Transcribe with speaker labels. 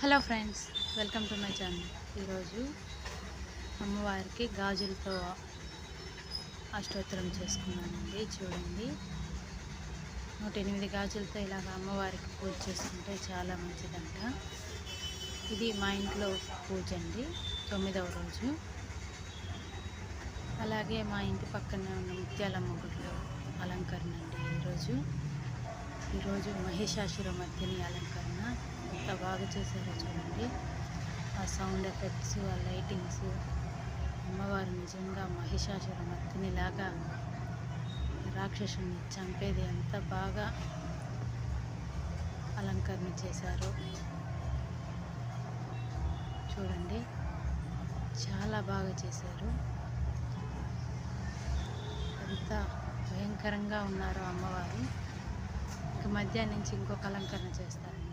Speaker 1: Hello friends, welcome to my channel. ఈరోజు అమ్మవారికి గాజులతో అష్టోత్తరం చేసుకున్నానండి. చూడండి, 108 గాజులతో ఇలాగ అమ్మవారికి పూజ చేసుకుంటే చాలా మంచిదంట. ఇది మా ఇంట్లో పూజ అండి, 9వ రోజు. అలాగే మా ఇంటి పక్కనే ఉన్న ముత్యాలమ్మ గుడిలో అలంకరణ అండి. ఈరోజు మహిషాసురమర్దిని అలంకరణ ఎంత బాగా చేశారో చూడండి. ఆ సౌండ్ ఎఫెక్ట్స్, ఆ లైటింగ్స్, అమ్మవారు నిజంగా మహిషాసురమర్దినిలాగా రాక్షసుని చంపేది ఎంత బాగా అలంకరణ చేశారో చూడండి. చాలా బాగా చేశారు. ఎంత భయంకరంగా ఉన్నారో అమ్మవారు. ఇక మధ్యాహ్నం నుంచి ఇంకొక అలంకరణ చేస్తారండి.